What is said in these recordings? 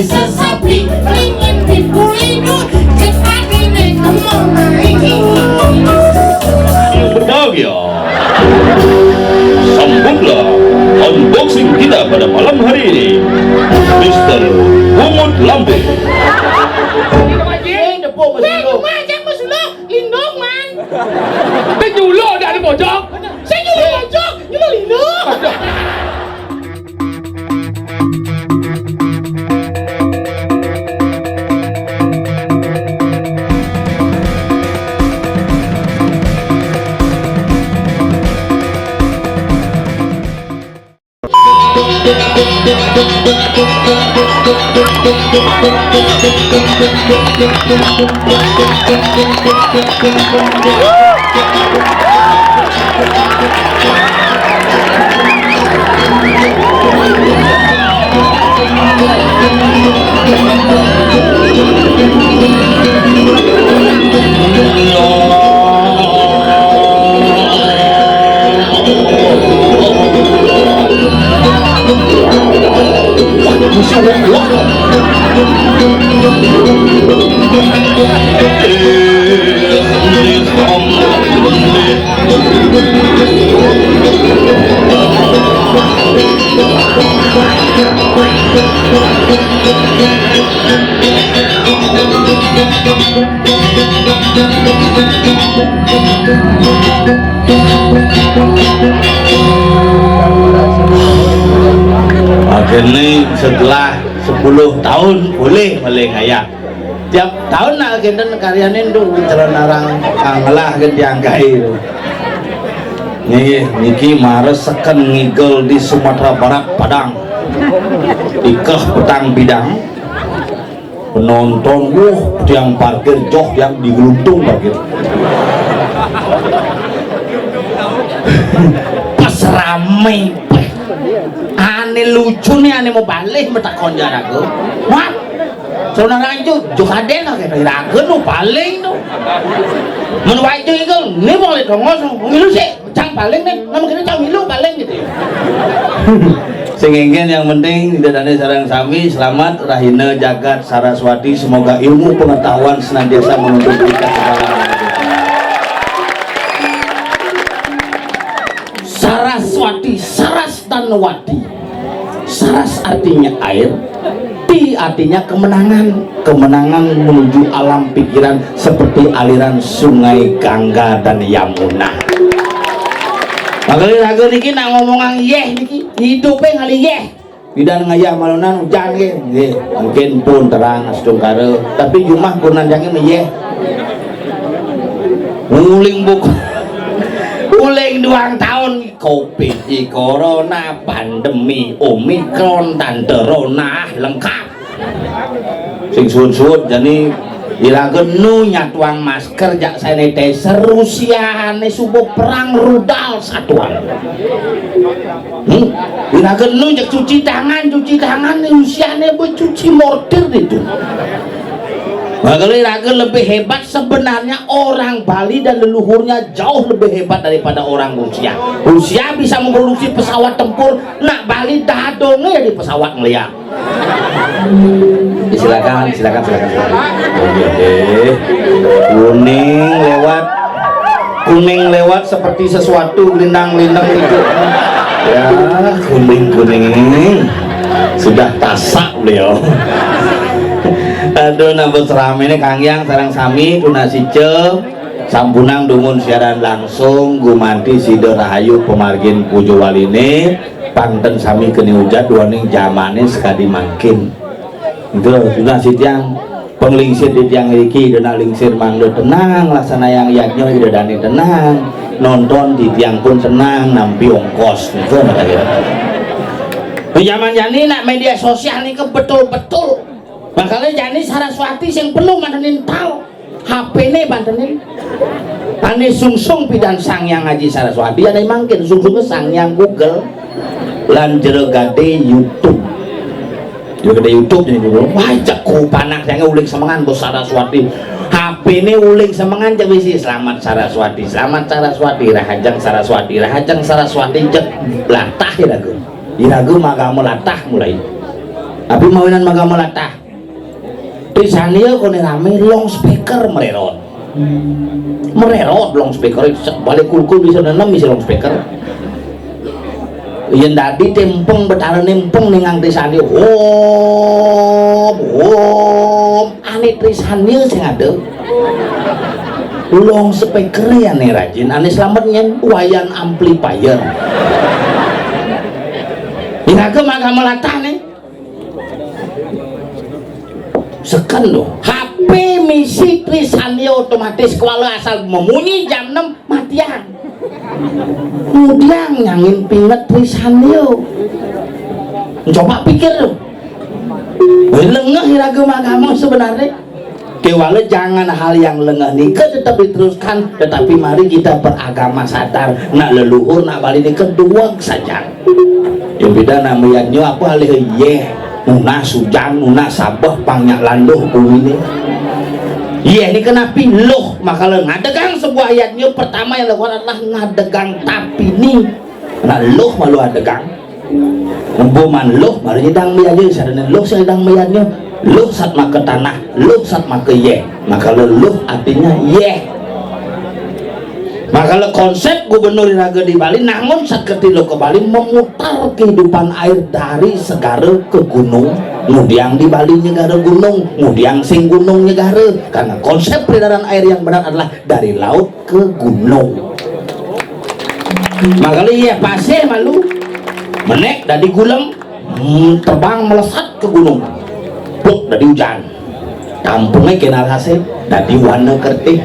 sesapi ingin dipulih cepat ini ngomong lagi. Betul ya. Sambutlah unboxing kita pada malam hari ini, Mister Umut Lambe. Nyulo dah ada pojok. Saya nyulo pojok, nyulo lino. Akhirnya setelah 10 tahun boleh ngaya. Tiap tahun nak agenda karyane itu bicara narang kangelah ke diangkai itu. Niki mares seken ngigel di Sumatera Barat Padang. Ikah petang bidang. Penonton yang parkir joh yang digeluntung parkir. Pas ramai aneh lucu nih, aneh mau balik minta konjar aku. Wah, saudara itu juga ada nggak kayak ragu nu paling nu. Menurut itu itu nih boleh dong ngosong ngilu sih, cang paling nih, nama kita cang ngilu paling gitu. Sehingga yang penting dadane sareng sami selamat rahina jagat Saraswati, semoga ilmu pengetahuan senantiasa menuntut kita segala. Saraswati, Saras dan Wati. Saras artinya air, Ti artinya kemenangan. Kemenangan menuju alam pikiran seperti aliran sungai Gangga dan Yamuna. Makanya lagu niki nak ngomongan yeh niki hidupnya ngali yeh. Bidan ngayah malunan hujan ke, mungkin pun terang astung kare, tapi jumah kunan jangan meyeh. Nguling buku. Uling 2 tahun Covid, corona, pandemi, omikron, dan corona lengkap. Sing suun-suun jadi irageun nu nyatuang masker jak sanitizer Rusia ane subuh perang rudal satuan. Irageun nu jak cuci tangan Rusia ane bercuci mortir itu. Makanya lebih hebat sebenarnya orang Bali dan leluhurnya jauh lebih hebat daripada orang Rusia. Rusia bisa memproduksi pesawat tempur, nak Bali dadongnya di pesawat ngeliat. Silakan. Kuning lewat seperti sesuatu lindang-lindang itu. Ya, kuning sudah tasak beliau. Aduh nambah serame ini Kang Yang sarang sami tuna sice sampunang dungun siaran langsung gumanti Sida Rahayu pemargin Pujo Waline panten sami keni ujat duaning jamane sekadi makin itu tuna yang penglingsir di tiang iki dana lingsir mangdo tenang laksana yang yaknya dani tenang nonton di tiang pun tenang nampi ongkos itu kira zaman jani nak media sosial ini betul-betul. Makanya jani Saraswati yang penuh mantenin tahu HP ini mantenin ane sungsung pidan sang yang Haji Saraswati ada yang mangkin sungsungnya sang yang Google lan jero gade YouTube jadi dulu wah ceku panak saya uling semangan bos Saraswati HP ini uling semangan jawisi selamat Saraswati rahajang Saraswati cek latah iragu magamu latah mulai tapi mawinan magamu latah Trisania kone rame long speaker mererot long speaker balik kulkul bisa nenem bisa long speaker yang tadi tempeng betara nempeng ningang Trisania aneh Trisania sing ada long speaker ya nih rajin aneh selamatnya wayan amplifier iraga maka melatah nih sekan loh HP misi Trisania otomatis kalau asal memunyi jam 6 matian kemudian nyangin pinget Trisania coba pikir loh lengah iraga maka sebenarnya kewala jangan hal yang lengah nikah tetap diteruskan tetapi mari kita beragama sadar nak leluhur nak balik nikah dua saja yang beda namanya apa alih nuna sujang nuna sabah pangnya landuh bumi ini kenapa loh maka ngadegang sebuah ayatnya pertama yang lakukan adalah ngadegang tapi nih nak loh malu adegang umbuman loh mari nyedang meyanya sadana loh sedang meyanya loh saat maka tanah loh saat maka maka leluh artinya maka konsep gubernur Iraga di Bali namun saat ketilo ke Bali memutar kehidupan air dari segara ke gunung kemudian di Bali negara gunung kemudian sing gunung negara karena konsep peredaran air yang benar adalah dari laut ke gunung maka pasir malu menek dari gulem terbang melesat ke gunung pluk dari hujan kampungnya kenal hasil dari warna kertih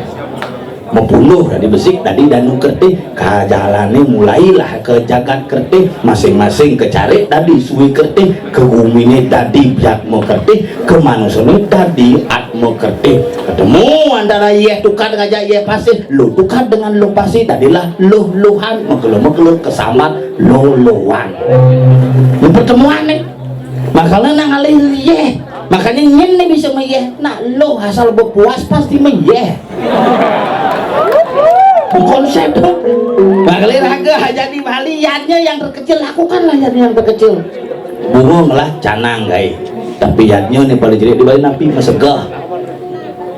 membunuh dari besik tadi danu kertih kajalane mulailah ke jagat kertih masing-masing ke cari tadi suwi kertih ke bumi tadi biak mau kertih ke manusia tadi atmo kertih ketemu antara tukar ngajak pasir lu tukar dengan lu pasir tadilah luhan mengeluh kesamat luluan ini pertemuan nih makanya nang alih makanya nyen nih bisa nak lo asal berpuas pasti konsep tuh bakal raga jadi baliannya yang terkecil lakukanlah yang terkecil bungong lah canang guys tapi yatnya nih paling jadi di Bali napi mesegah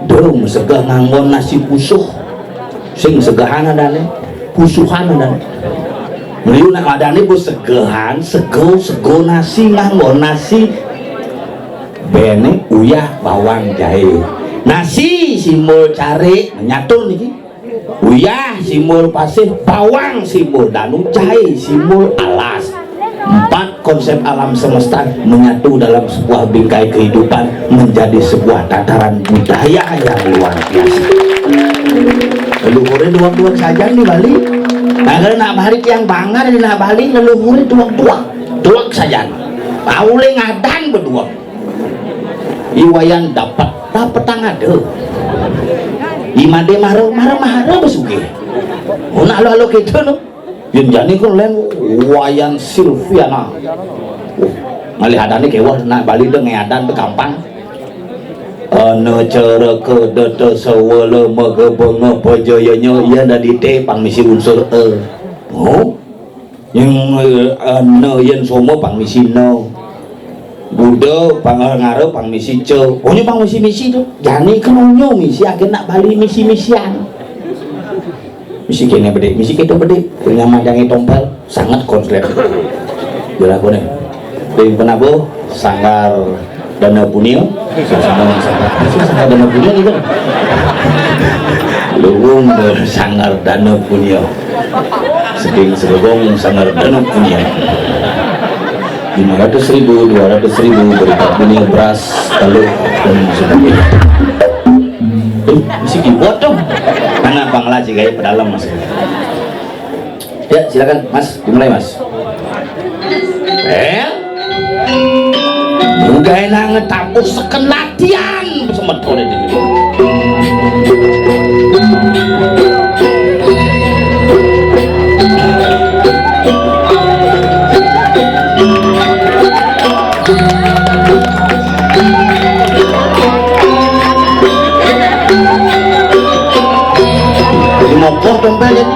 dong mesegah nganggon nasi pusuh sing segahan ada nih pusuhan ada meliu nak ada nih bu segahan sego nasi nganggon nasi bene uyah bawang jahe nasi simbol cari menyatur nih uyah simbol pasir bawang simbol danu jahe simbol alas 4 konsep alam semesta menyatu dalam sebuah bingkai kehidupan menjadi sebuah tataran budaya yang luar biasa leluhurnya dua saja di Bali agar nak balik yang bangga di nak Bali leluhurnya dua saja paule ngadan berdua iwayan dapat tangade imade marah besuge nak lalu gitu no yang jani kan lain wayan Silviana malih adane kewah nak Bali deng ngadan teu gampang anu cara ke dete sawala mage benga pajayanya ieu da di teh pangmisi unsur yang anu yen somo pangmisi no Buddha pangarep pangmisi ce nya pangmisi tuh jani kenonyo misi agen nak Bali misi-misian misi kene bede misi kita bede punya mandangi tompel sangat konslet dilakone deui penabo sanggar dana punio sanggar dana punio itu lugung sanggar dana punio seding segogong sanggar dana punio 500.000 200.000 berikat punio beras telur dan sebagainya misi keyboard dong mana Bang Laji kayak pedalam mas ya silakan mas dimulai mas juga enak ngetampuk seken latihan semet kode ini motor dompet ini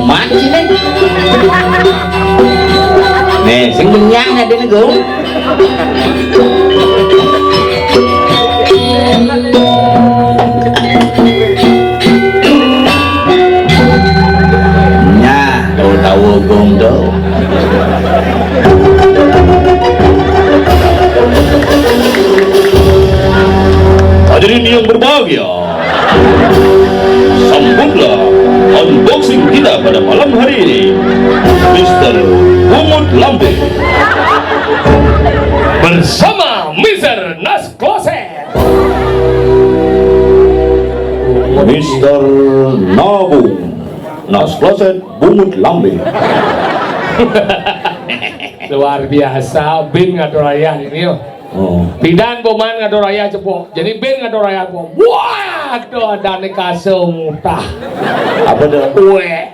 Mati nih. Nih, sing kenyang nih dene, Gung. Nyah, tahu Gung tuh. Hadirin yang berbahagia, sambutlah unboxing kita pada malam hari ini, Mr. Bungut Lambe bersama Mr. Nas Kloset, Mr. Nabung Nas Kloset Bungut Lambe. Luar biasa, bin ngadoraya ini yo. Oh. Pidan boman ngadoraya cepok. Jadi bin ngadoraya cepok. Wah, tuh ada nekasel mutah. Apa dah? Uwe.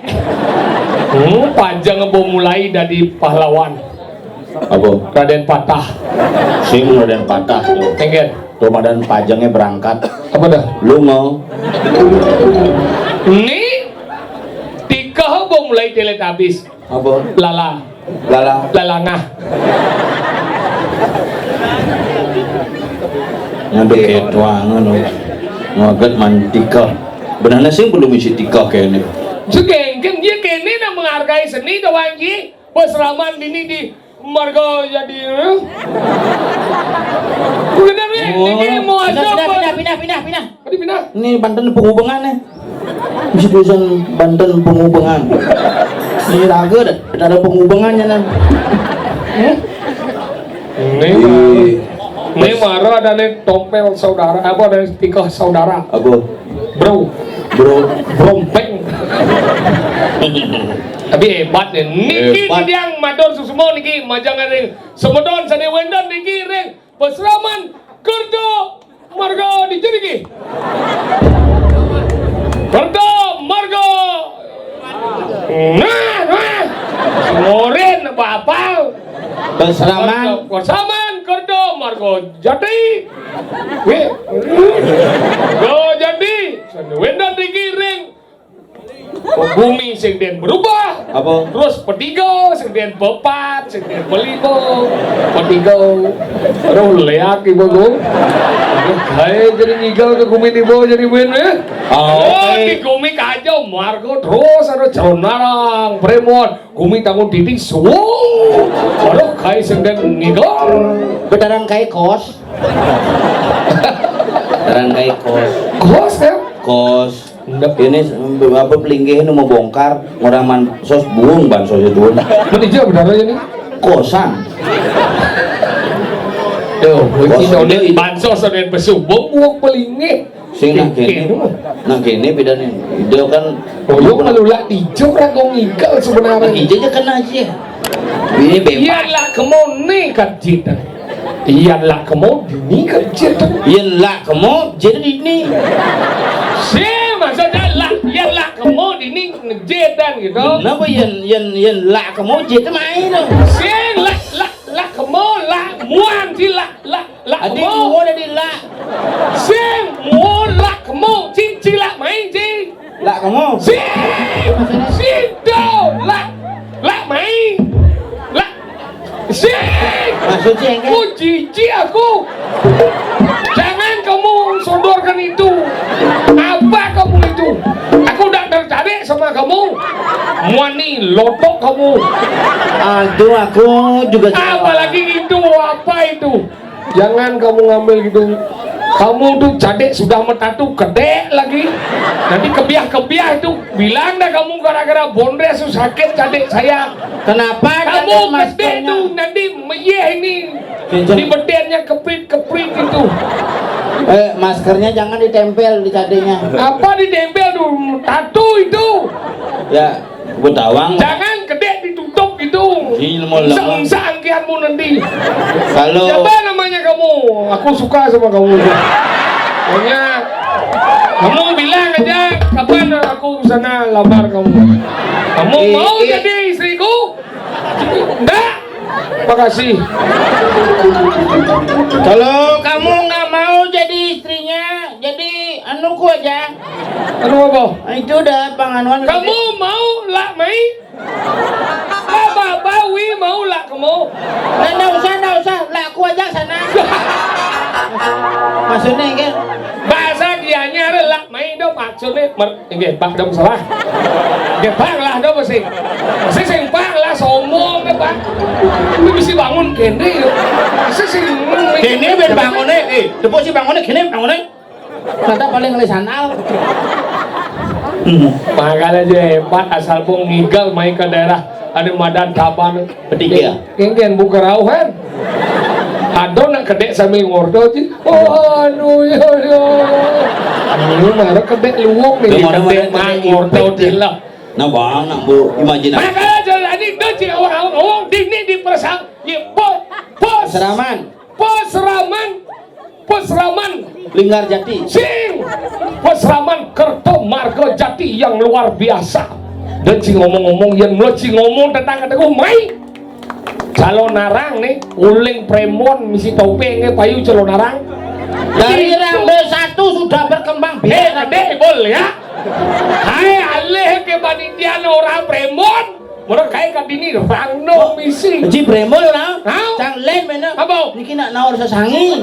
Panjang ngebom mulai dari pahlawan. Apa? Raden Patah. Sing Raden Patah tuh. Tenggen. Ramadan pajangnya berangkat. Apa dah? Lu mau? Ini tiga bom mulai teletabis. Apa? Lala. Lalangah. Ngadu ketuangan ngaget mantika benarnya sih belum isi tika kayaknya Segengken dia kene na menghargai seni dawangi peseraman ini di marga jadi benar ya ini mau aja pindah ini Banten penghubungannya bisa tulisan Banten penghubungan ini raga ada penghubungannya nan ini marah ada nih tompel saudara apa ada tiga saudara apa bro brompeng tapi hebat nih niki yang mador susmo niki majangan ring semedon sane wendon niki ring peseraman kerja marga di niki kerja marga nah moren apa peseraman kerja marga jati go jadi wendon niki ring bumi sing den berubah apa terus petigo sing den pepat sing den pelimo petigo terus leak ibu go kae jadi ngigal ke bumi ibu jadi wen di bumi kacau margo terus ada calonarang premon bumi tanggung titik suwo baru kae sing den ngigal betarang kae kos betarang kae kos ya kos ini apa pelinggih ini mau bongkar orang sos buung bansos itu menija benar aja nih kosan tuh ini bansos dan pesubung buang pelinggih sing nak kene bedanya dia kan koyok ngelulak hijau ragong ngikal sebenarnya hijaunya kena aja ini bebas iyalah kemau nih kajit iyalah kemau dini kajit iyalah kemau jadi ini maksudnya lah kemau ini ngejetan gitu kenapa yang lah kemau jadi main dong sih lah kemau lah muan sih lah kemau ada di lah sih muan lah kemau cici lah main sih lah kemau sih do lah main lah sih maksudnya yang aku cici aku jangan kamu sodorkan itu apa kamu itu aku udah tertarik sama kamu muani lotok kamu aduh aku juga apalagi itu apa itu jangan kamu ngambil gitu kamu tuh cadek sudah metatu gede lagi nanti kebiah itu bilang dah kamu gara-gara bondres sakit cadek saya kenapa kamu gede tuh nanti meyeh ini di bedennya keprit itu Maskernya jangan ditempel di cadenya. Apa ditempel dulu? Tato itu. Ya, Butawang. Jangan kedek ditutup gitu. Ilmu-ilmu. Seangkianmu nanti. Kalau Siapa namanya kamu? Aku suka sama kamu. Pokoknya kamu bilang aja kapan aku sana lamar kamu. Kamu mau jadi istriku? Enggak. Makasih. Kalau kamu nggak mau jadi istrinya, jadi anuku aja. Anu apa? Itu udah panganuan. Kamu mau lah Mei? Apa Bawi mau lah kamu? Nggak usah, lah aku aja sana. Maksudnya kan? Bahasa dianya adalah Mei dong maksudnya nggih Pak dong salah. Nggih Pak lah dong masih. Masih sing Pak lah sombong Pak. Ini bisa bangun kene yo. Masih sing Kini ben bangunnya, tepuk si bangunnya, kini bangunnya. Kata paling lesanal. Makanya aja hebat asal pun ngigal main ke daerah ada madan kapan Petiga. Kengken buka rauhan. Ada nak kedek sambil ngordo sih. Oh anu ya. Anu marah kedek luwuk nih kedek main ngordo lah. Nah bang, nak bu imajinasi. Makanya jalan itu sih orang ngomong ini di persang. Posraman. Linggar Jati. Sing Posraman Kerto Margo Jati yang luar biasa. Dan si ngomong-ngomong yang lo si ngomong tentang kata gue Mai calon narang nih uling premon misi topengnya payu calon narang Dari rang B1 sudah berkembang biak. Dek boleh ya. Hai aleh ke panitia orang premon mereka kayak kadini rangno misi Ji bremol lah. Hah? Cang lain mana? Apa? Niki nak naur sesangi.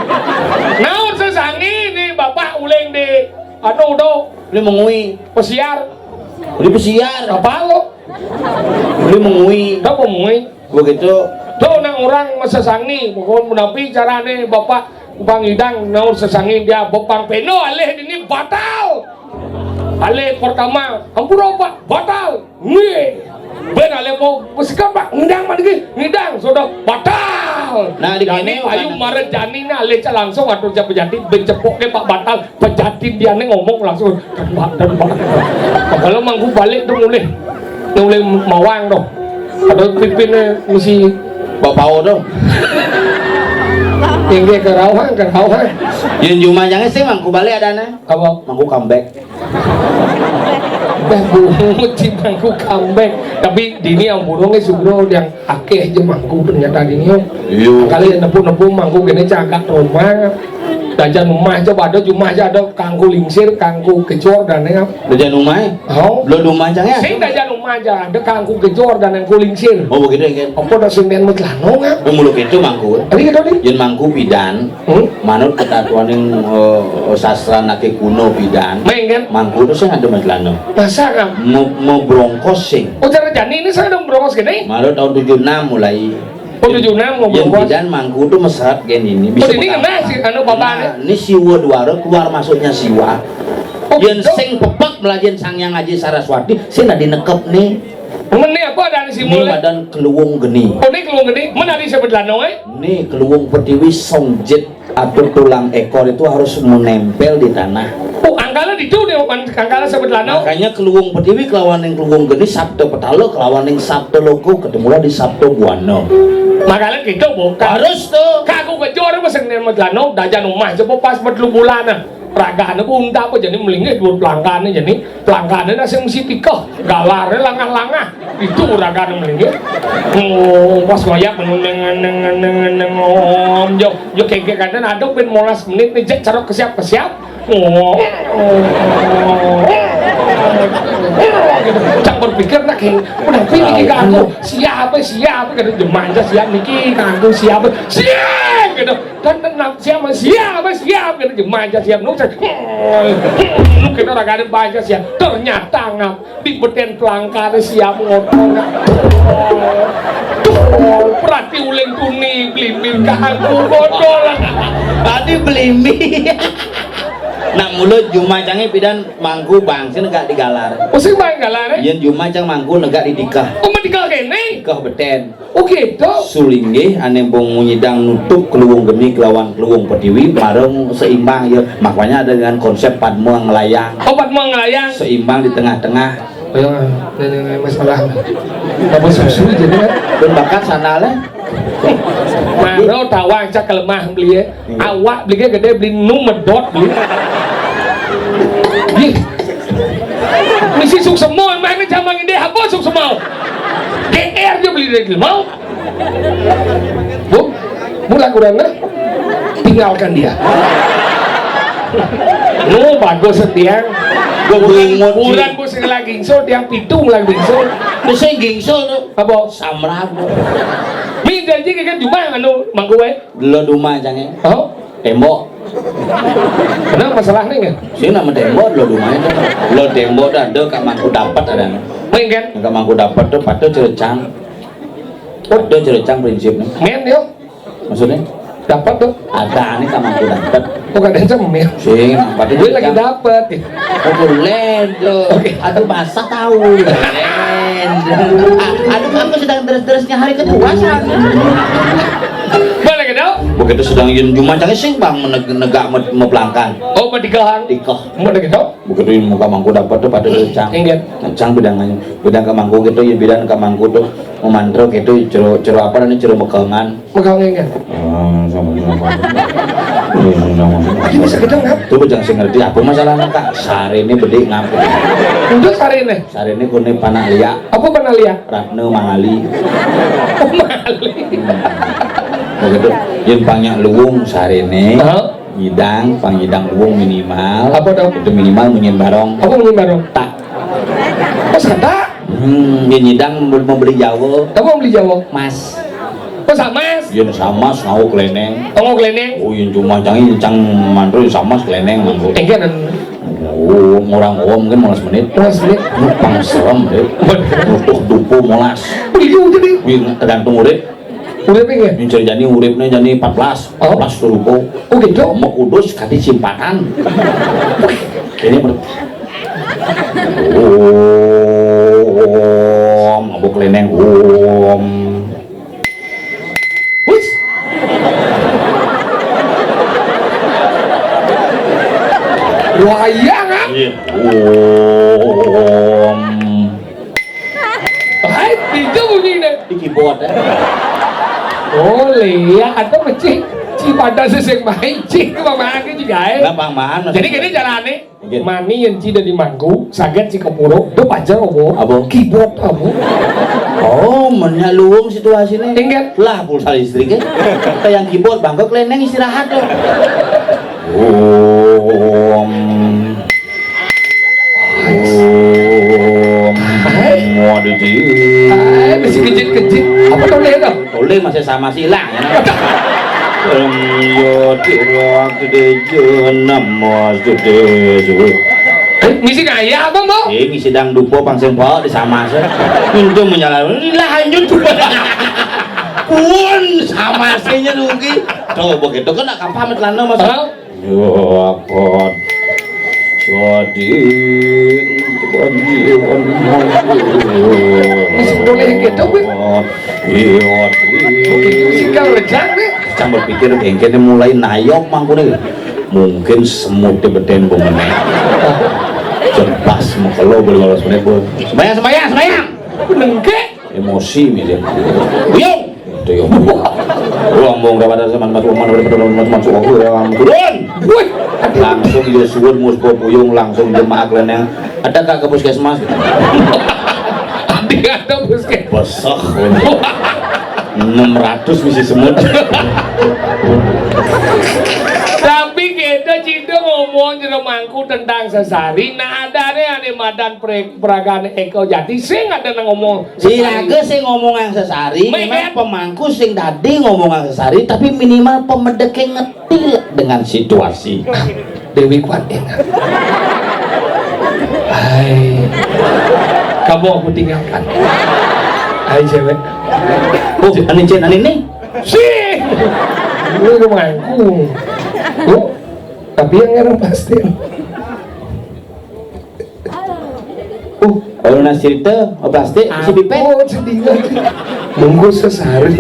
naon sesangi nih bapak uling di anu do Beli mengui. pesiar Beli pesiar. apa lo Beli mengui. do pemui Begitu. tuh nang orang sesangi pokoknya menapi carane bapak bang idang naur sesangi dia bopang peno aleh ini batal aleh pertama ampun apa batal nih ben aleh mau besikan pak ngidang mana lagi ngidang sudah batal Nah, di jadi kene ayu mana? maren jani nah aleh langsung atur jam pejati ben cepoknya pak batal pejatin dia nih ngomong langsung dan kalau mangku balik tuh mulai mawang dong ada pimpinnya mesti Bapak dong. tinggi kerauhan Yang cuma jangan sih mangku balik ada na. apa Mangku comeback. muci mangku comeback tapi dini yang burungnya subro yang akeh aja mangku ternyata dini Iya. kali nepu mangku gini cagak rumah dajan rumah aja pada cuma aja ada kangku lingsir kangku kecor dan yang Dajan umai. oh Belum rumah jangan. sing dajan rumah aja ada kangku kecor dan yang kulingsir Oh begitu kan. apa dah singen metlano kan Muluk itu mangku. tadi kita nih Yen mangku bidan. Manut ketatuan yang sastra nake kuno bidan. main kan Mangku itu saya ada matlano. masa kan Mau brongkos sing. oh cara jani ini saya dong brongos gini Malu tahun 76 mulai. oh 76 mau Yang brongos bidan mangku itu mesrat kayak ini. oh ini kena sih anu bapaknya Nah, ini siwa duara keluar masuknya siwa. oh Yang gitu sing pepek belajar sang yang ngaji Saraswati, sing ada dinekep nih. ini apa dan si Ini mulai badan keluwung geni. oh ini keluar gede mana di sebelah Nih keluwung pertiwi songjet atau tulang ekor itu harus menempel di tanah. oh angkala di itu dia angkala sebelah Makanya keluwung pertiwi kelawan yang keluwung geni sabtu petalo kelawan yang sabtu loko ketemulah di sabtu buano. makanya gitu bukan Harus tuh. kaku kejor apa sing nen medlano dajan rumah coba pas medlu bulan ragaan aku unta apa jadi melingit dua pelanggan jadi pelanggan nasi mesti tikah galarnya langah-langah itu ragaan melingit oh pas ngoyak neng om jo kayak kadang ada ben 15 menit nih jet carok kesiap oh cak berpikir nak kayak udah pilih aku siapa gitu jemanja siap niki aku siapa gitu dan siapa gitu jemanja siap nu kita orang ada baca siap ternyata ngap di beden pelangkar siap ngotong berarti uling tuni belimbing ke aku bodol Tadi beli mie. Nak mulut Jumacangnya pidan mangku bangsin gak digalar. Oh sing main galar Yen Jumacang mangku negak didikah. Oh medikal kene Dikah beten. oh gitu Sulinggih ane bong nyidang nutup keluwung geni kelawan keluwung petiwi bareng seimbang ya. Makanya ada dengan konsep padmo ngelayang. obat mau ngelayang Seimbang di tengah-tengah. ayo ini masalah apa susu jadi kan Dan bakat sana lah. Maro tawang cak kelemah beli ya. Awak beli gede beli medot beli. Ih. Misi suk semua mana jamang ini apa suk semua. GR dia beli dari mau. Mulai kurang tinggalkan dia. No bagus setiang. Bulan bos lagi so tiang pitung lagi so. Bisa gingsul tuh. Apa? Samrak. Mi janji kan cuma anu mangku wae. Lo Jumacangnya. Oh, Tembok. kenapa masalah nih kan? Sih nama tembok lo Jumacang. Lo tembok dah ada kak mangku dapat ada. Main kan? Kak mangku dapat tuh patut cerecang. Patut cerecang prinsipnya. Main yo. Maksudnya? Dapat tuh. Ada nih kak mangku dapat. Oh kadang main. Sih, patut Gue lagi dapat. Oh boleh lo. Aduh basah tahu. Aduh aku sedang deres-deresnya hari kedua soalnya. Boleh gitu? Begitu sedang yen Jumacangnya sing bang menegak mepelangkan. Oh medikahan. Dikoh. Boleh gitu? Begitu yang muka mangku dapat tuh pada cang. Ingat. Cang bidangannya. Bidang ke mangku gitu ya bidang ke mangku tuh memantro gitu cero apa namanya cero megangan. Megang ingat. Bisa gitu ngap? Tuh jangan sing ngerti apa masalahnya kak. Sari ini bedik ngap. Untuk hari ini. Sari ini kune panah liak. Apa pernah lihat? Ratne mangali. Oh mali. Begitu yen pangnya luwung sari ini. Hah? Nyidang pangidang luwung minimal. Apa dong? Itu minimal menyin barong. Apa mau bareng? Tak. Oh sada? Yen nyidang membeli Jawa. Kamu mau beli Jawa? Mas. Oh sama mas? Yen sama ngau keleneng. Oh mau keleneng? Oh yen Jumacang cang mantro sama keleneng mangko. Enggak dan. Oh orang om kan 15 menit. Mas beli. Pang serem deh. Butuh dupo molas. Beli jadi. Wih tergantung urip. Udah pengen? Ini jadi uripnya jadi 14. Oh. 14 rupo. Oh gitu? Mau kudus kati simpanan. Ini om abu keleneng om. Wis. Wayang ah. Om. Hai, itu bunyinya. Di keyboard ya. Oh lihat atau mesti pada sesek main cik pemakai juga Nah bang man. jadi gini carane Oke. mani yang cida di mangku saget si kepuro itu pacar obo Apa? keyboard obo Oh menyaluung situasinya. Ingat. Lah pulsa listriknya. Kita yang keyboard bangkok keleneng istirahat tuh. Om. Waduh masih kejit-kejit apa tuh lihat dong Oleh masih sama silang ya. Yo tirak de nama sudah. misi kaya apa mau Ngisi dang dupo pang sempo di sama se. Untuk menyalakan lah lanjut. Pun sama senya rugi. Tuh begitu kan akan pamit lana mas. Yo apa? Jadi masih boleh gitu gue iya sikap rejang nih Cang berpikir kayaknya mulai nayok mangku nih mungkin semut di beden meneh jelas mau kalau boleh lolos meneh bu sembayang nengke emosi misalnya yo itu yo ngomong kepada teman-teman masuk aku ya turun wih langsung dia suwun musbo puyung langsung jemaah keleneng ada kak ke puskesmas dia ada puskes besok 600 misi semut tapi kita cinta ngomong di rumahku tentang sesari nah ada madan peragaan Eko Jati sing ada ngomong Siraga sing ngomong yang sesari memang Memang. pemangku sing tadi ngomong yang sesari tapi minimal pemedeknya ngerti dengan situasi Dewi Kwan enak hai kamu aku tinggalkan hai cewek oh ani nih sih ini rumahku tuh tapi Tapi yang ngarang pasti. Kalau nasi itu plastik si pipet. Oh, sedih lagi. Bungkus sesari.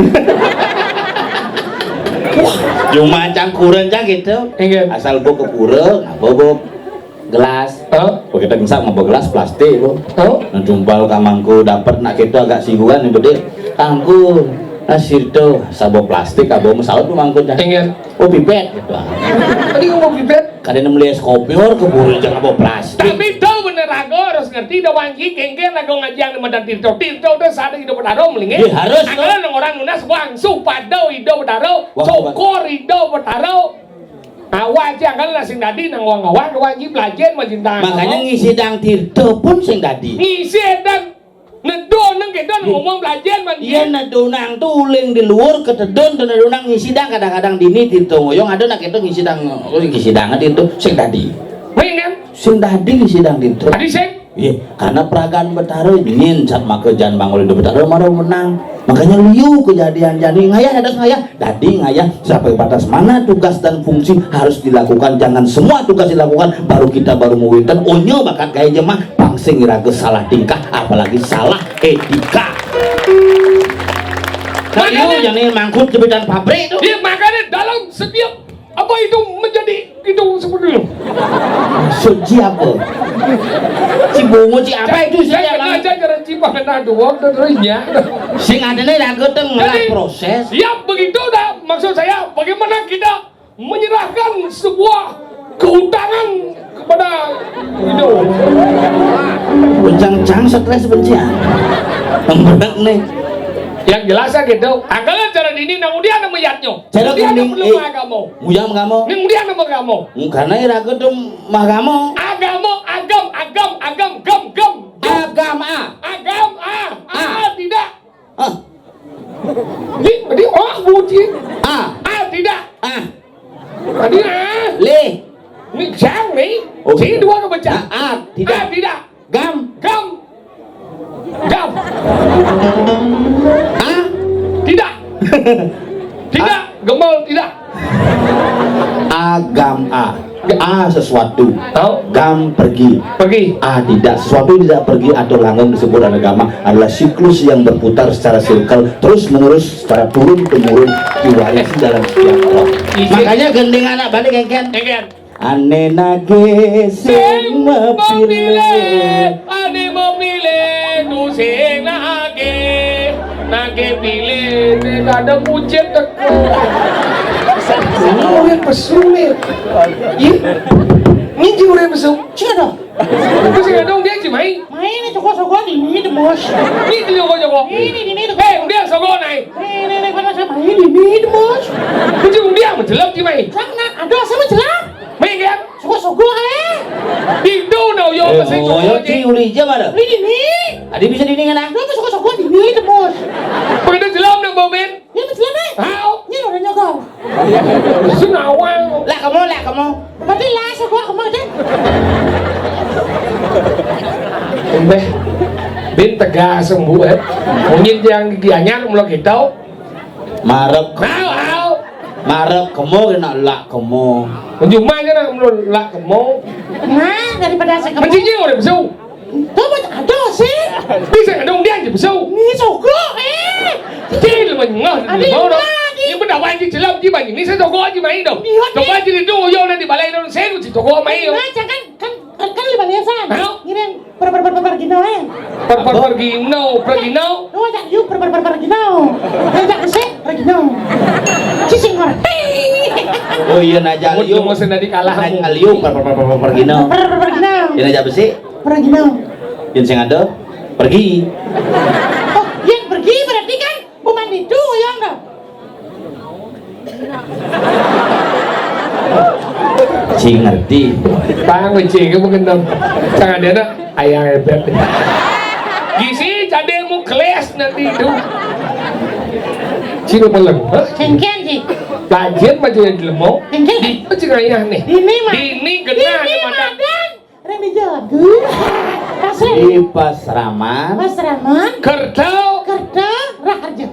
Cuma cangkuran cang gitu. Ingat. Asal gua kekurang, bobo gelas. Oh, Kita bisa ngapa gelas plastik bu. oh. Nah jumpal kamangku dapat nak gitu agak singgungan yang gede. Tangku nasi itu sabuk plastik, abo mesaut tuh mangkut dah. Ingat. Oh pipet gitu. Tadi ngomong pipet. Kadang beli es kopi or keburu jangan bawa plastik. Tapi tahu bener aku harus ngerti dah wangi kengken aku ngajian sama dan tirto udah sadar hidup bertaro melingin. Ya, harus. Anggalan orang nunas wang supado hidup bertaro, Wah, cokor hidup bertaro. Awak aja anggalan nasi tadi nang wang wangi belajar majinta. Makanya ngisi dang tirto pun sing tadi. ngisi dan nedon nang kita ngomong belajar man. Iya nadonang tuling di luar ketedon dan nadonang ngisi dang kadang-kadang dini tirto ngoyong ada nak itu ngisi dang itu sing tadi. Mengen. Sing tadi ngisi dang tirto. Tadi sih. Iya, karena peragaan Betaro ingin cat maka jangan bangun di Betaro marah menang. Makanya liu kejadian jadi ngayah ada ngayah. Tadi ngayah sampai batas mana tugas dan fungsi harus dilakukan. Jangan semua tugas dilakukan baru kita baru mewinten. Onyo bakat gaya jemah pangsing iraga salah tingkah apalagi salah etika. Nah, liu jangan mangkut jepitan pabrik itu. Dia makanya dalam setiap apa itu menjadi itu seperti itu. Suci apa? Cibungu ci apa itu sih? Saya kena aja cara cipang kena dua terusnya. Sing adene raga tengah proses. Ya begitu dah maksud saya bagaimana kita menyerahkan sebuah kehutangan kepada itu. Bencang-cang stres bencian. Bener nih. Yang jelasnya gitu. Anggalan cara dini nang udian nama yatnyo. Cara Udian kuning, belum agamo. Muyang kamu. Ning udian nama kamu. Karena iraga tuh mah kamu. Agam gam. Agama. Agam tidak. Ah. Tadi buci. Ah. Tidak. Ah. Tadi Le. Ini jang nih. Oh, Sini gitu. dua kebaca. Tidak. Tidak. Gam. Ah. Tidak. Tidak. Gemel tidak. Agam A. A sesuatu. Tahu? Gam pergi. Pergi. A tidak. Sesuatu yang tidak pergi atau langgeng disebut dalam agama adalah siklus yang berputar secara sirkel terus menerus secara turun temurun diwarisi dalam setiap orang. Makanya gending anak balik kengken. Ane nage sing mepilih. Ane memilih tu sing nage pilih kadang ucet teko. Orang pesulit. Ini juga orang pesu. Cina Terus yang ada dia cimai. main soko ini bos. Ini dia joko. Ini tuh. Eh, dia soko naik. Ini kan sama ini bos. Itu dia menjelap cimai. Sana ada sama jelas. Main kan? Soko Itu no yo masih Ngoyo joko. ci uli jam ada. ini. Adi bisa dinding kan? Lu tuh soko ini bos. Begitu jelam nang bomen. Ini betul nih. How? Ini udah nyogok. Senawang. Lah kamu. Berarti lah soko kemarin. Umbeh. Bin tegas sembuh. Mungkin yang dianyar mulo kita. Marep. How? Marep kamu kena lak kamu. Menjumai kan mulo lak kemo. Nah, daripada saya Mencici udah besu. Tuh ada sih. Bisa ada dia aja besu. Ini soko Kecil menyengah di bawah. Ini benda wajib jelam di bawah ini saya toko aja main dong. Toko aja itu yo nanti balai dong saya mesti toko main yo. Nah, kan di balasan. Hah? Ini pergi ya. Pergi no. Lu ajak yuk pergi no. Ajak sih pergi no. Cicing ngerti. Oh iya najak Kamu liu. mau senadi kalah. Najak liu pergi no. Pergi no. Ini najak besi. Pergi no. Yang sing ada pergi. Oh, yang pergi berarti kan bukan itu yang dah. Cing ngerti. Bang mencing kamu kendang. Jangan dia nak ayah hebat. Gisi cademu kelas nanti itu. Cino peleng. Cengken sih. Lajen macam yang lemau. Cengken. Di macam ayah nih. Ini mah. Dini kena Ini mata. madan. Rene jago. Pasir. Di pasraman. Mas Raman. Kerto Raharjo.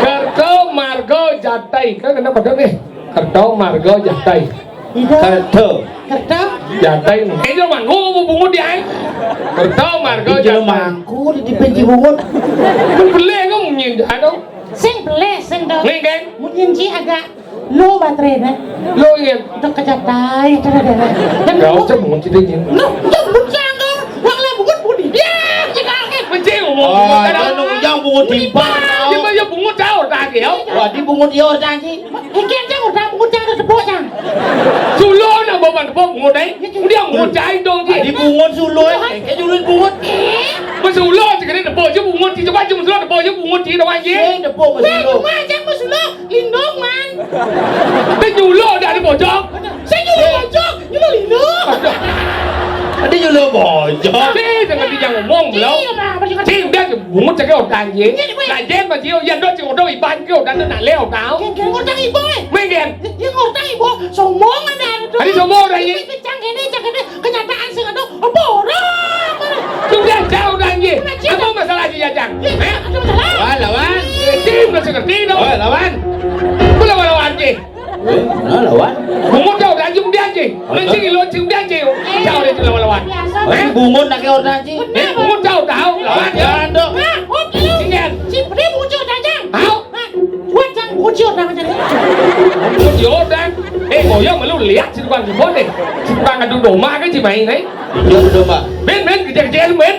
Kerto Margo Jatai. Kan kenapa dong nih? Kerto Margo Jatai. Itu. Kerto. Kerto. Jantai ini dia mangku mau bungut dia. Kerto marga Iki lo mangku di penci bungut. Beli kok nyin ada. Sing beles sing do. Nih kan? Mungkin sih agak low baterainya. Lo ingin? Untuk kecapai, dan Gak usah bungut sih nyin. no, bungut jangan, wang lah bungut budi dia, jangan. Mencing ngomong Oh, bungut itu ada. nunggu jang bungut timpang. Dia mah ya bungut jauh tak ya. Wah, di bungut dia orang sih. Ikan jangan udah bungut jangan tepuk jangan. Sulu na bawa tepuk bungut đấy. Dia bungut jai dong Di sih. bungut sulu kayak julid bungut. Mas sulu sih kan tepuk je bungut sih coba cuma sulu tepuk je bungut sih doang je. Depok Wah, masih cuma jangan musuh lindung man. Tapi sulu dah di pojok. Saya nyuruh bojok, nyuruh lindung. Ada julid bojok. Sih jangan dia ngomong belum. Iya, Pak, apa sih kata? Sih udah bungut cakap orang je. Lại je mà chiêu dân đó chỉ một đôi ban kêu đàn nó leo táo. Kira ngutang ibu eh. Mấy đèn. Dia ngutang ibu, sombong ada. Ada sombong ada ini. Cang ini, kenyataan sih ada. Bodoh. Chúng ta chào đàn gì? Apa masalah gì ya Chang? Ada masalah. Lawan, lawan. Tim là sự ngerti đâu. Oh, lawan. Kau lawan gì? Nó lawan. Bungut jauh dah jum dia je. Nanti lo jum dia je. Jauh dia lawan. Di bungut nak orang sih. Bungut jauh tahu lawan ya. Lawan dong. Nah, oke. Ingat. Si dia muncul aja. Hao. Buat jangan muncul dah macam ni. Yo dan. Ngồi mà lu lihat si quan si bos ni. Si quan ada đổ ma cái gì mày đấy. Dia udah mbak. Men kerja lu men.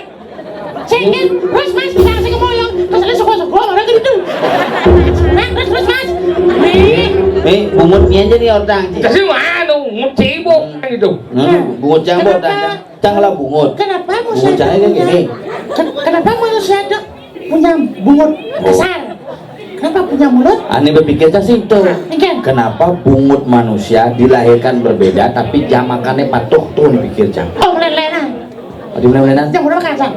Cengken, terus mas, jangan saya kemoyong. Terus sokong orang gitu. Nah, terus mas. Bungutnya aja nih orang sih. Kasi mana ngut sibuk gitu. Bungut jang bot jang lah bungut. Kenapa Bungut jangnya kayak gini. Kenapa manusia ada punya bungut besar? Kenapa punya mulut? Aneh berpikirnya sih itu. Ikan. Kenapa bungut manusia dilahirkan berbeda tapi jam makannya patuh tuh pikir jang. Oh, lelenan. Di mana-mana? Yang udah makan jam.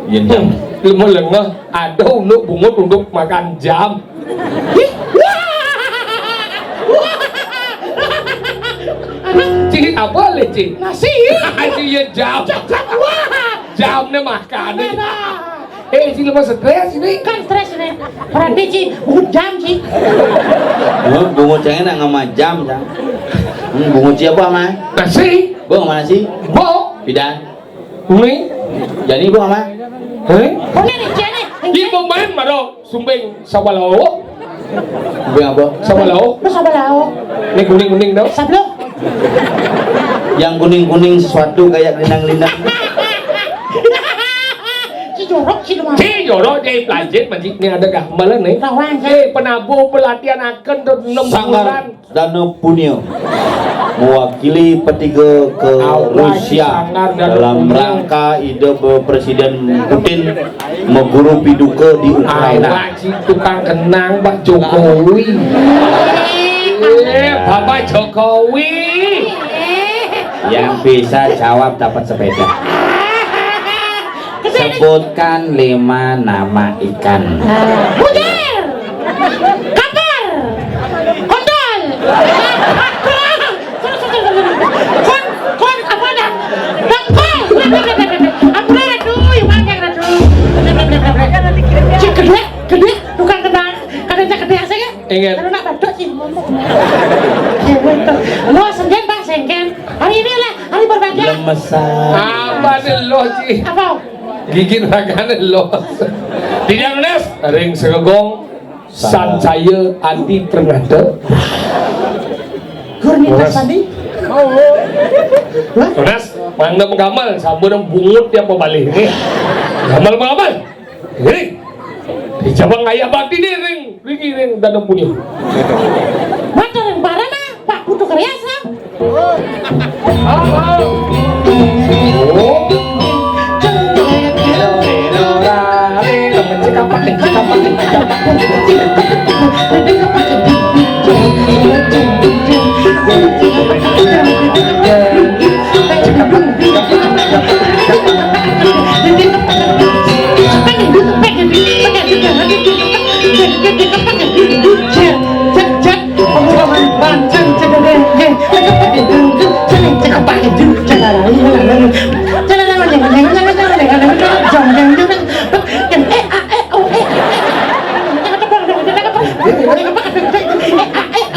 Yen jam. Một lần ada bungut untuk makan jam. Chị apa le chị? Nasi. Chị jam. Wah. Jam ni makan ni. Chị lepas stres ini. Kan stres ini. Berarti Ci, bungut jam Ci. Bungut jangnya nak ngama jam jang. Bungut siapa mah? Nasi. Bang mana sih? Bo. Bidan. Ni. Jadi bang apa? Oh ini nih Ci nih. Ibu main maro sumbing sawalo. Bang apa? Sawalo. Lu sabar lau. Ni kuning-kuning dah. Sablo. Yang kuning-kuning sesuatu kayak lindang-lindang. Ci jorok Ci lu mah. Chị rồi đó đây lại chết mà chị nghe được cả mà lên đấy. Lawan Ci. Penabuh pelatihan akan 6 bulan. Sangar Dano Punio mewakili petiga ke Rusia dalam rangka ide Presiden Putin mengguru piduka di Ukraina. Pak si tukang kenang Pak Jokowi. Bapak Jokowi. Yang bisa jawab dapat sepeda. Sebutkan 5 nama ikan. Bujar. Kapal. Kondol. Kon apa dah? Dangkal. Apa aduh, yang mana aduh. Cik gede, tukang kenang. Kadang gede saya. Ingat. Kalau nak badut sih ngomong. Lo sengken Pak, sengken. Hari ini lah hari berbahagia. Lemesan. Apa nih lo sih? Apa? Gigit rakan lo. Tidak nulis. Ring segegong. San saya anti pernada. Gurnitas tadi. Nulis. Mana mengamal. Sabar dan bungut yang membalik ini. Gamal mengamal. Ini. Di cabang ayah bakti ni ring. Ring dan punya. Mata yang parah mah Pak Putu Karyasa.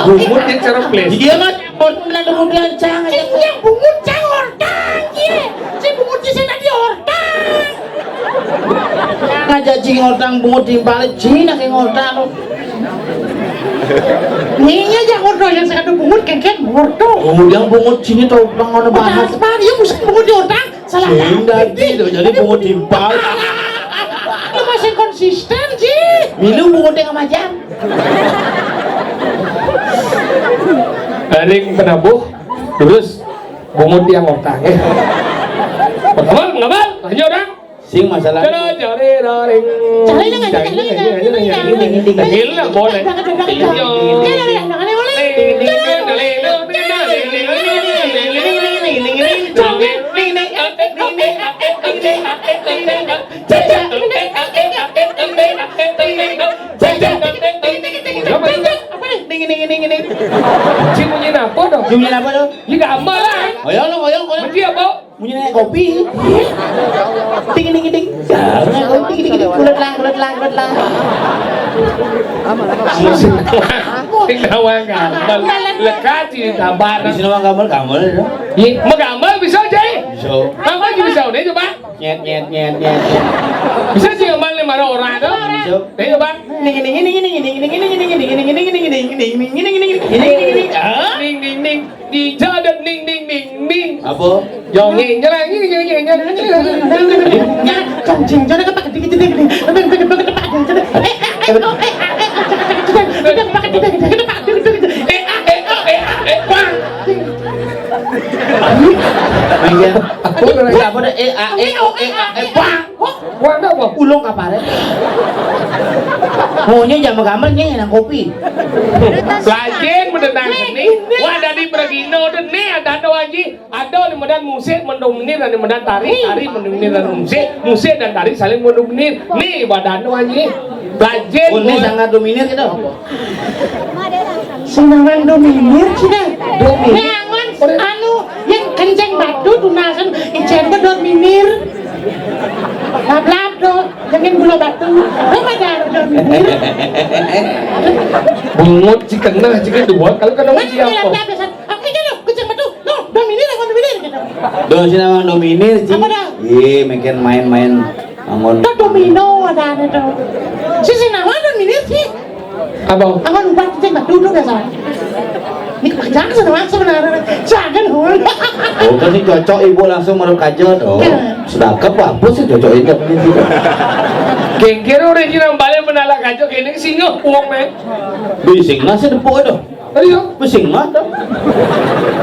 Bungut yang cara place. Dia mah lalu cing ngotang bungut timpal Cina ke ngotang. Iya ya ngono yang sakit bungut kengken ngono. Oh, yang bungut sini tuh bang ngono bahas. Bahas dia musuh bungut di otang. Salah. Jadi bungut timpal. Lu masih konsisten sih. Minum bungut yang macam. Ring penabuh terus bungut yang ngotang ya. Ngabal, hanya orang. Sing masalah Cari ring. Cari nggak? Gila boleh. Cing bunyi apa dong? Bunyi apa tuh? Ini gambar lah. Oyong. Bunyi apa? Bunyi kopi. Ding. Kulit lang. Ting nawang gambar. Lekat di gambar. di sini mah gambar itu. Iya, mau gambar bisa aja. So, Apa aja bisa udah coba. nyet. Bisa sih gambar 5 orang tuh. Nih coba. Ning. Di jalan ning. Apa? Jongeng jalan ini. Kencing jangan kepak dikit. Apa deh? Wah, enggak apa? Ulung kapare. Maunya jam gambarnya yang kopi. Lajen mendenang seni. Wah dari Bragino dan nih ada di medan musik mendominir dan di medan tari mendominir dan musik dan tari saling mendominir. Nih badan wajib. Lajen. Ini sangat dominan gitu. Senangan dominir cina. Neangan anu yang kenceng batu tunasan ijen ke dominir. Lablab do, jangan gula batu. Ada dominir. Bungut si kena dua kalau kena uji apa? Oke kan kenceng batu. No, dominir gitu. Do sini mah dominir sih. Apa dah? Iya, makin main-main angon. Do domino ada itu. Si nama dominir sih. Apa? Angon lupa kenceng batu dulu nggak salah. Ini kerjaan sebenarnya. Jangan hul. Oh, kan sih cocok ibu langsung merup kaca dong. Sudah apa sih cocok itu ini. Kengkir original balik menala kacau kene singa uang nih. Bising nasi depuk itu. Ayo, Bising mah tuh.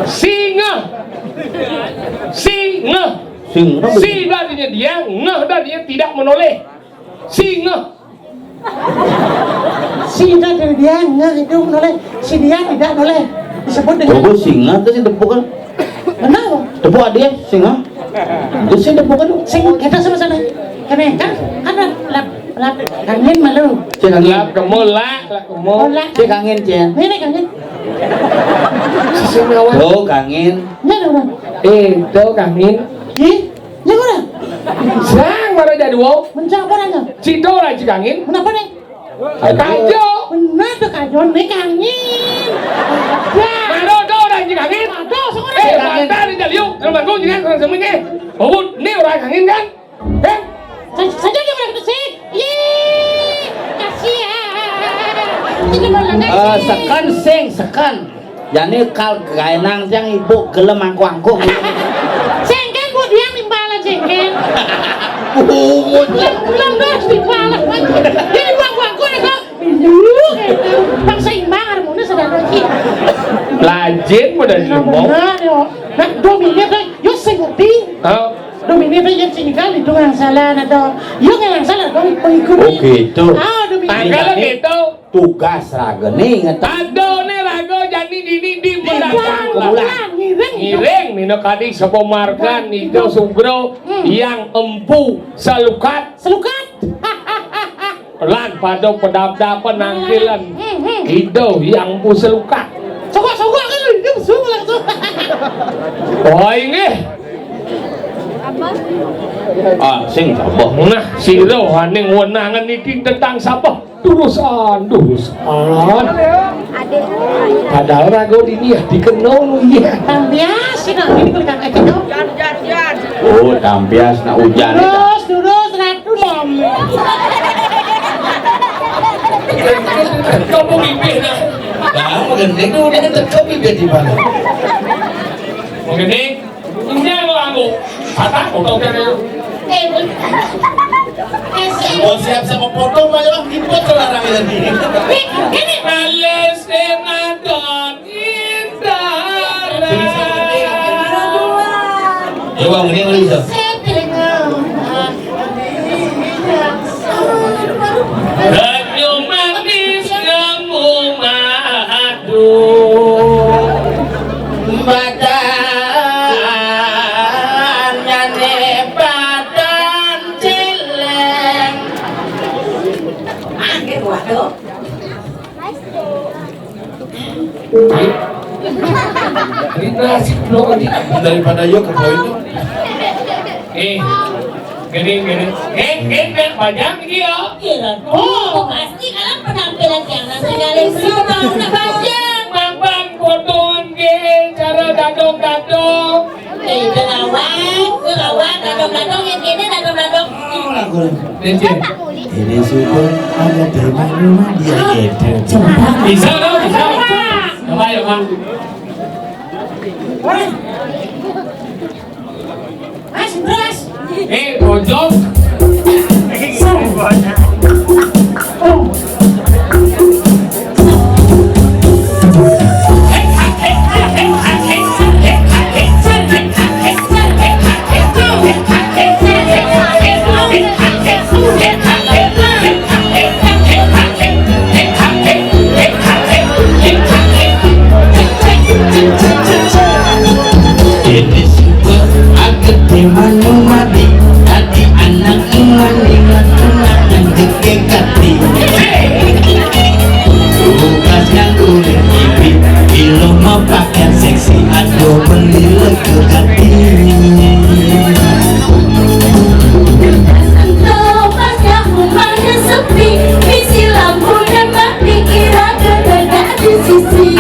singa. Sing. Si tadinya dia, ngeh tadinya tidak menoleh. Singa. Si dari dia nggak itu noleh, si dia tidak noleh. Disebut dengan Coba singa tuh sih depuk kan. kenapa? Depuk dia singa. Itu sih depuk kan. Sing kita sama-sama. Karena kan lap kangen malu. Cek angin. Lap kemul. Olah. Cek angin cek. Ini kangen. Singa wan. Tuh angin. Ini orang. Itu kangin. Ih, ini orang. Sang mana jadi wow. Mencang apa nanya? Cito lah cikangin. Kenapa nih? Kajo. Benar tuh kajon nih kangen. Ya. Maro do lah cikangin. Aduh, sekarang. Mata ni jadi yuk. Kalau bangku jangan kalau semuanya. Oh, ni orang kangin kan? Saja dia berada sih. Yeay, kasihan. Tidak malah Sekan. Jadi kal gaenang yang ibu gelem angku-angku. Sengken buat dia nimbalan sengken. Bungut. Belum dah nimbalan. Jadi bangku nih kok. Lu gitu. Bangsa imbang harmonis sedang lagi. Lajin mudah dilombong. Benar yo. Nah, dominir tuh, yo ngerti. Dominir tuh yang singgal itu yang salah atau yo yang salah kau ikut. Oh gitu. Ah, dominir. Kalau gitu. Tugas raga nih ngetak. Ado nih rago jadi di mendatang Ngiring. Nino kadi sepomarkan itu sugro yang empu selukat lan pada pedap penangkilan itu yang empu selukat Sogok kan itu semua langsung. oh ini Sing sabah. nah si rohaning wenangan iki tentang siapa durusan padahal rago ini ya dikenal lu iya Tampias, ini kulikan aja dong. Oh, tampias na hujan. Terus, ratu mom. Kau mau bibir dah. Nah, magendeng tuh udah teka bibir di mana? Magendeng, ini yang lagu. Kata foto kan ya. Mau siap sama foto malah foto larang lagi. Males Ramadan indah. Ya bang, ini yang bisa. Radio manis kamu madu. Badannya nih badan cileng. Waduh. Ini nasi belum di. Daripada yuk ke poin itu. Gini. Banyak dia. Oh, pasti kan penampilan yang sekali semua udah panjang. Mampan fotoan ke cara gadong-gadong. Gelawat, gadong-gadong yang gini, gadong-gadong. Ini super ada di rumah dia gitu. Bisa dong, bisa. Coba ya bang. Mas, beras. Bojong. Ini super agak di mana mati. Hati anak ingat yang dikekati. Tugasnya kulit bibit, bilo mau pakaian seksi, aduh beli lagi hati. Topasnya rumahnya sepi, isi lampu dan mati kira gak di sisi.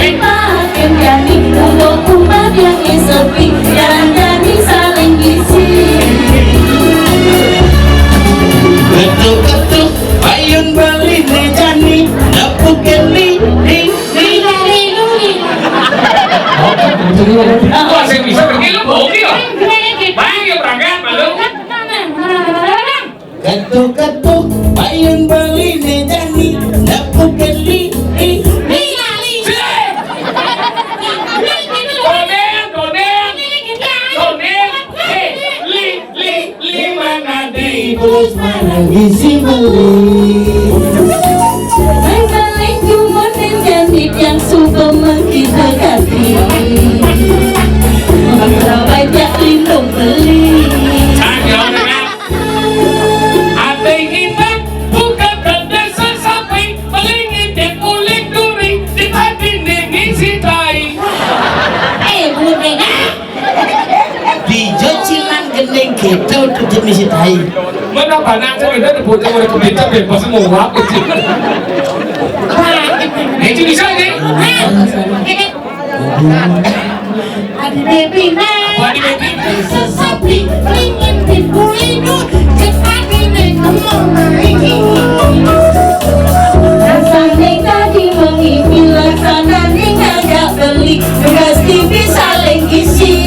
Makin jadi untuk umat yang sepi dan jadi saling isi. Ketuk-ketuk payung bali nejani dapuk keli Wah, saya bisa pergi lu bohong ya. Bang, ya berangkat malu. ketuk-ketuk payung bali nejani dapuk keli Bos mana gizi beli. Balik cuma menjadi yang suka mengkita-kati. Banyak lindung beli. Ada kita bukan benda sesapi, melingin dan kulit duri di hati ngisi tai. Belum dengar. Dijo cilan gendeng kita untuk jenis tai. Mana banyak saya kita dibuat oleh pemerintah bebas mau apa sih? Itu bisa nih? Adi Bebina. Adi Bebina. Sesapi ingin dibulinu cepat ini ngomong lagi. Rasanya tadi mengisi laksananya ngagak beli pasti bisa lengkisi.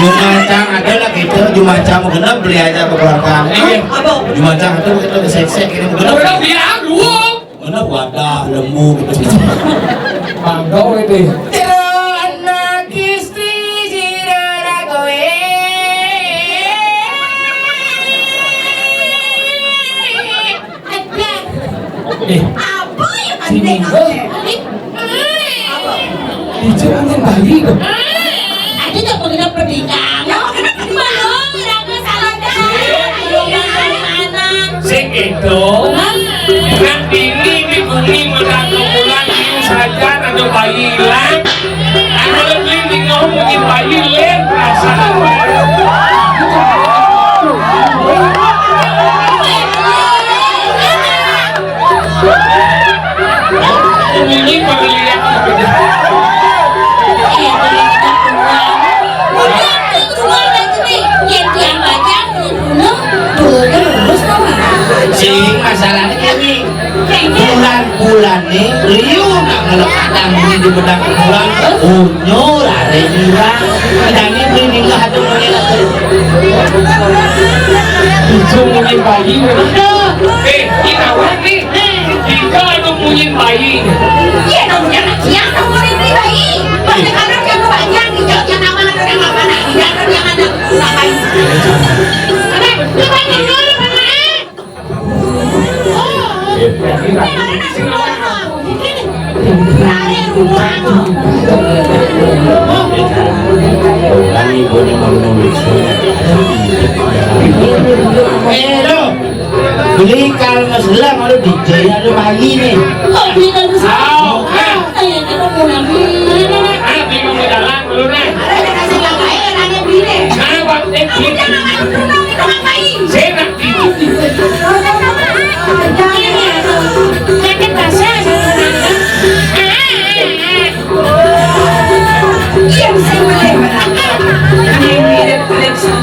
Jumacang ada lah gitu, Jumacang mau genap beli aja ke belakang. Jumacang itu kita sek-sek ini mau genap. Udah biar dulu. Genap wadah lembu gitu. Mangga itu. Anak istri saudara kowe. Apa yang Sini. Itu angin bayi dong. Ada tak mengenal pernikahan? Belum, tidak salah dah. Sing itu. Nak ini di bumi menantu bulan ini saja. ada bayi hilang. Aku lebih di ngomongin bayi hilang perasaan. Ini pengeliat. Sing masalahnya kami bulan-bulan nih beliau nak ngelekatkan beli di bedang bulan unyu lari nyurang kami beli di nggak ada mengelak Itu munyin bayi. Kita wani. Kita itu munyin bayi. Iya dong, jangan siang dong mau dibeli bayi. Pasti karena dia banyak di Jogja nama ada yang mana, di dalam yang ada ngapain? Ada, lu banyak dulu mana? kami boleh menulis lo beli kalau selang ada DJ ada bayi nih Oh, beli kan besar. Ayo kita pulang. Anak bingung di dalam dulu nih. Ada yang kasih langkai, ada yang beli deh. Nah, waktu itu Jangan main dulu, kita ngapain? saya nak tidur. Jangan basah. Iya bisa boleh. Ini mirip Alexa.